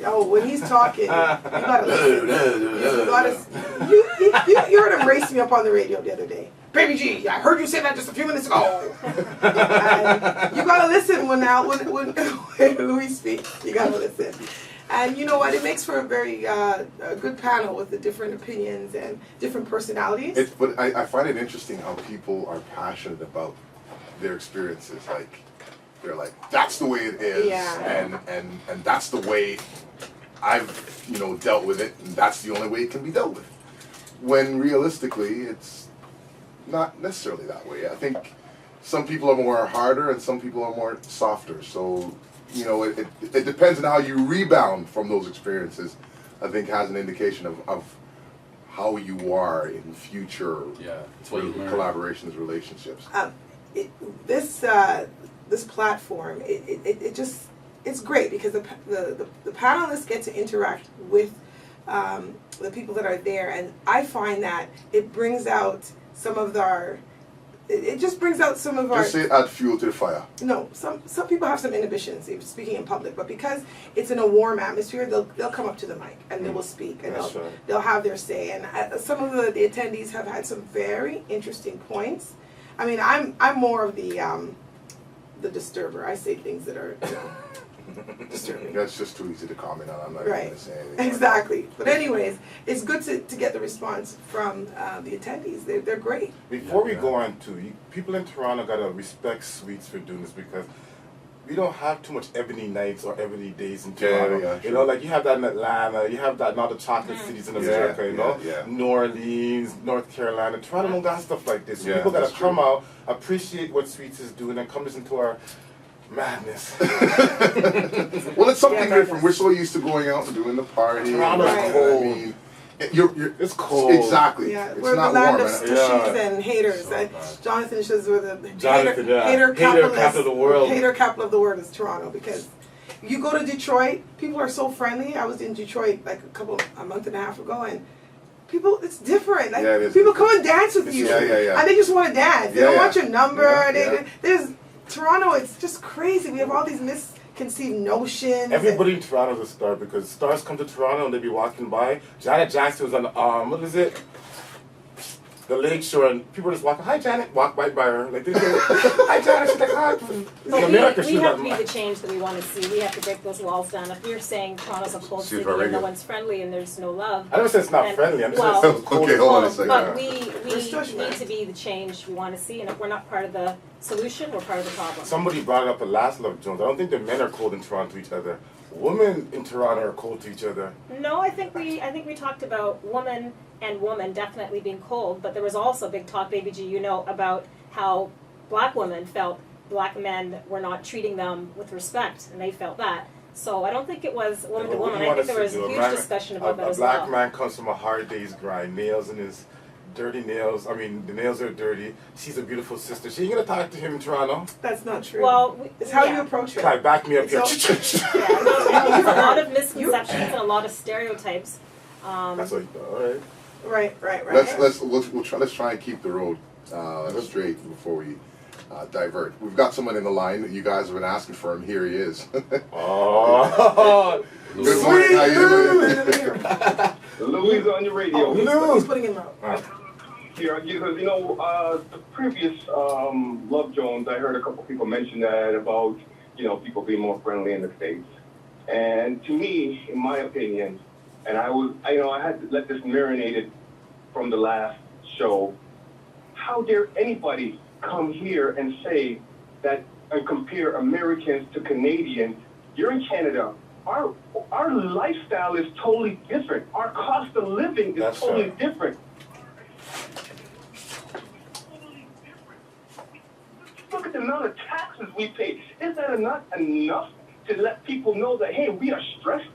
Oh, when he's talking, you gotta listen. You heard him race me up on the radio the other day. Baby G, I heard you say that just a few minutes ago. And you gotta listen when Louis speaks. You gotta listen. And you know what? It makes for a very a good panel with the different opinions and different personalities. But I find it interesting how people are passionate about their experiences. Like, they're like, that's the way it is, and that's the way I've dealt with it, and that's the only way it can be dealt with. When realistically, it's not necessarily that way. I think some people are more harder, and some people are more softer. So it depends on how you rebound from those experiences. I think has an indication of how you are in future collaborations, relationships. This platform, it's great because the panelists get to interact with the people that are there, and I find that it brings out some of just add fuel to the fire. No, some people have some inhibitions speaking in public, but because it's in a warm atmosphere, they'll come up to the mic and they will speak and they'll have their say. And some of the attendees have had some very interesting points. I mean, I'm more of the disturber. I say things that are disturbing. That's just too easy to comment on. I'm not going to say anything. Exactly. But anyways, it's good to get the response from the attendees. They're great. Before we go on to, people in Toronto got to respect Sweets for doing this, because we don't have too much ebony nights or ebony days in Toronto. Like you have that in Atlanta, you have that in all the chocolate cities in America, New Orleans, North Carolina. Toronto don't got stuff like this. So people got to come out, appreciate what Sweets is doing, and come listen to our madness. Well, it's something different. We're so used to going out and doing the party. Toronto's cold. I mean, it's cold. Exactly. Yeah, it's we're not the land warm. of squishies and haters. Jonathan says we're the hater capital of the world. Hater capital of the world is Toronto, because you go to Detroit, people are so friendly. I was in Detroit like a month and a half ago, and people, it's different. Like people come and dance with you, and they just want to dance. They don't want your number. There's Toronto. It's just crazy. We have all these misconceived notions. Everybody in Toronto is a star, because stars come to Toronto and they be walking by. Janet Jackson was on what is it? The Lake Shore, and people just walking. Hi, Janet. Walk right by her. Like, hi, Janet. She's like, hi. But we have to be the change that we want to see. We have to break those walls down. If you're saying Toronto's a cold city and no one's friendly and there's no love, I don't say it's not friendly. I'm just saying it's cold. Okay, hold on a second. But we need to be the change we want to see, and if we're not part of the solution, we're part of the problem. Somebody brought it up at last, Love Jones. I don't think the men are cold in Toronto to each other. Women in Toronto are cold to each other. No, I think we talked about woman and woman definitely being cold, but there was also big talk, Baby G, about how black women felt black men were not treating them with respect, and they felt that. So I don't think it was woman to woman. I think there was a huge discussion about that as well. A black man comes from a hard day's grind, nails in his dirty nails. I mean, the nails are dirty. She's a beautiful sister. She ain't gonna talk to him in Toronto. That's not true. Well, it's how you approach it. Kai, back me up here. There's a lot of misconceptions and a lot of stereotypes. That's what. All right. Right. Let's try and keep the road straight before we divert. We've got someone in the line that you guys have been asking for him. Here he is. Oh. Good morning. How you doing? Louis on your radio. He's putting him out. Here, because the previous Love Jones, I heard a couple people mention that about people being more friendly in the States, and to me, in my opinion, and I had to let this marinate from the last show. How dare anybody come here and say that and compare Americans to Canadians? You're in Canada. Our lifestyle is totally different. Our cost of living is totally different. Look at the amount of taxes we pay. Is that not enough to let people know that, hey, we are stressed?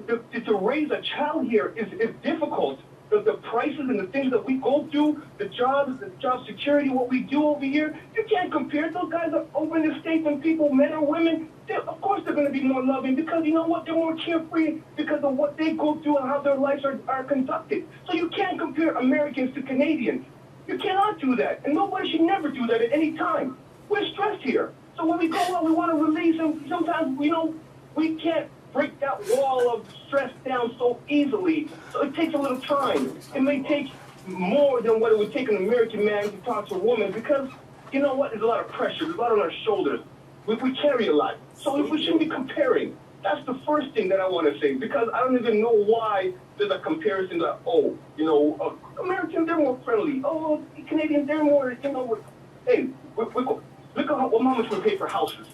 To raise a child here is difficult. The prices and the things that we go through, the job security, what we do over here, you can't compare. Those guys are over in the States, and people, men or women, of course they're going to be more loving, because you know what? They're more carefree because of what they go through and how their lives are conducted. So you can't compare Americans to Canadians. You cannot do that. And nobody should never do that at any time. We're stressed here. So when we go out, we want to release, and sometimes, we can't break that wall of stress down so easily. So it takes a little time. It may take more than what it would take an American man to talk to a woman because, you know what, there's a lot of pressure, there's a lot on our shoulders. We carry a lot. So we shouldn't be comparing. That's the first thing that I want to say because I don't even know why there's a comparison that, oh, you know, Americans, they're more friendly. Oh, Canadians, they're more, you know, hey, look at how much we pay for houses.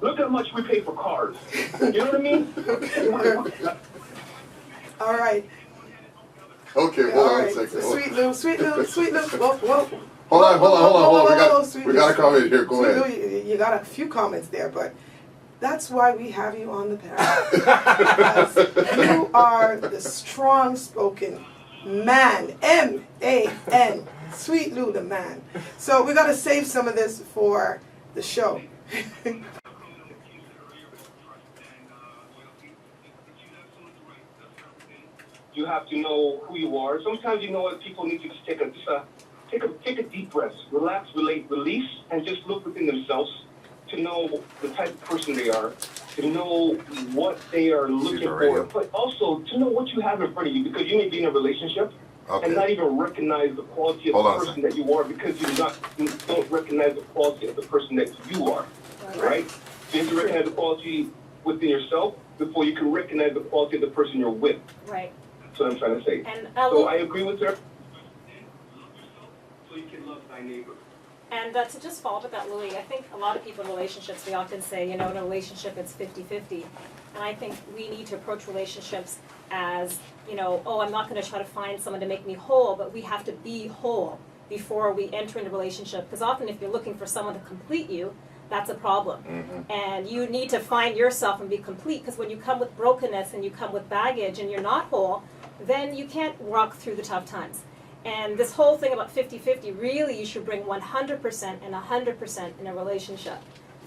Look how much we pay for cars. You know what I mean? All right. Okay, hold on a second. Sweet Lou. Whoa. Hold on. We got a comment here. Go ahead. Lou, you got a few comments there, but that's why we have you on the panel. Because you are the strong-spoken man. M-A-N. Sweet Lou the man. So we got to save some of this for the show. You have to know who you are. Sometimes you know what people need to just take a deep breath, relax, release, and just look within themselves to know the type of person they are, to know what they are looking for, but also to know what you have in front of you because you may be in a relationship and not even recognize the quality of the person that you are because you don't recognize the quality of the person that you are, right? So you have to recognize the quality within yourself before you can recognize the quality of the person you're with. Right. That's what I'm trying to say. And so I agree with her. So you can love thy neighbor. And to just follow up with that, Louis, I think a lot of people in relationships, we often say, you know, in a relationship it's 50-50. And I think we need to approach relationships as, you know, oh, I'm not going to try to find someone to make me whole, but we have to be whole before we enter into a relationship. Because often if you're looking for someone to complete you, that's a problem. Mm-hmm. And you need to find yourself and be complete. Because when you come with brokenness and you come with baggage and you're not whole, then you can't walk through the tough times. And this whole thing about 50-50, really you should bring 100% and 100% in a relationship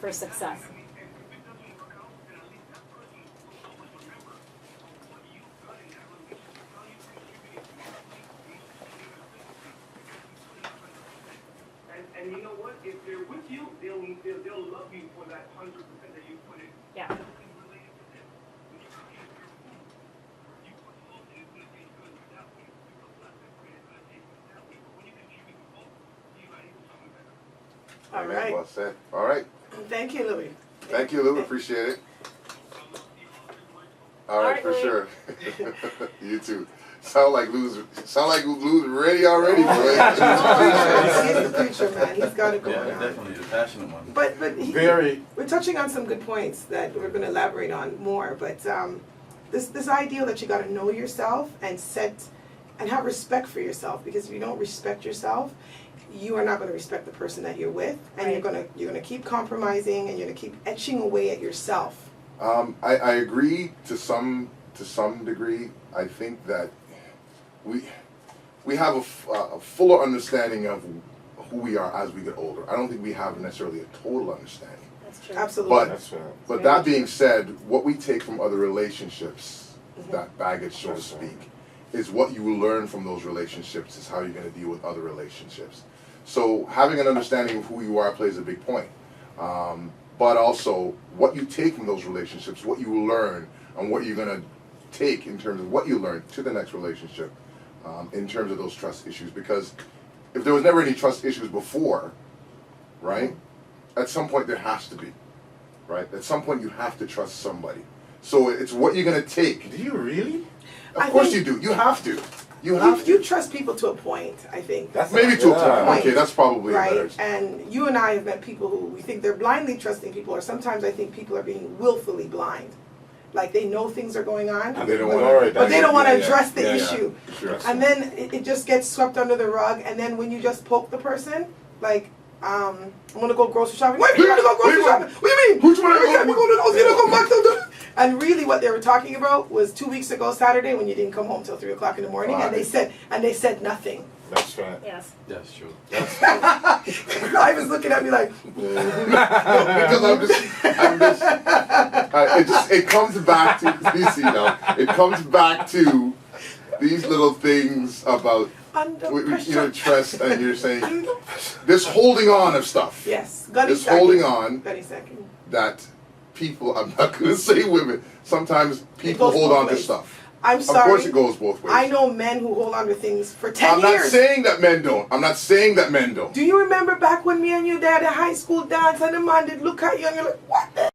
for success. And you know what? If they're with you, they'll love you for that 100% that you put in. Yeah. All right. Well said. All right. Thank you, Louis. Thank you, Louis. Appreciate it. All right, for sure. You too. Sound like Lou's ready already, boy. He's the preacher, man. He's got it going on. Definitely the passionate one. But Very. We're touching on some good points that we're going to elaborate on more. But this idea that you got to know yourself and have respect for yourself, because if you don't respect yourself, you are not going to respect the person that you're with, and you're going to keep compromising, and you're going to keep etching away at yourself. I agree to some degree. I think that we have a fuller understanding of who we are as we get older. I don't think we have necessarily a total understanding. That's true. Absolutely. But that being said, what we take from other relationships, that baggage, so to speak, is what you will learn from those relationships is how you're going to deal with other relationships. So having an understanding of who you are plays a big point. But also, what you take from those relationships, what you will learn, and what you're going to take in terms of what you learn to the next relationship, in terms of those trust issues. Because if there was never any trust issues before, right, at some point there has to be, right? At some point you have to trust somebody. So it's what you're going to take. Do you really? Of course you do. You have to. You trust people to a point, I think. That's maybe to a point. Okay, that's probably right. And you and I have met people who we think they're blindly trusting people, or sometimes I think people are being willfully blind. Like they know things are going on, and they don't want but they don't want to address the issue. Yeah. Sure. And then it just gets swept under the rug. And then when you just poke the person, like, I'm gonna go grocery shopping. Wait, you gotta go grocery shopping? What do you mean? Which one? Go back to. And really, what they were talking about was 2 weeks ago Saturday when you didn't come home till 3 o'clock in the morning, and they said nothing. That's right. Yes. That's true. I was looking at me like. Because it comes back to it comes back to these little things about trust, and you're saying this holding on of stuff. Yes. This holding on Gunny second. that people, I'm not going to say women, sometimes people hold on to stuff. I'm sorry. Of course it goes both ways. I know men who hold on to things for 10 I'm years. not saying that men don't. I'm not saying that men don't. Do you remember back when me and your dad at high school dance and the man did look at you and you're like, what the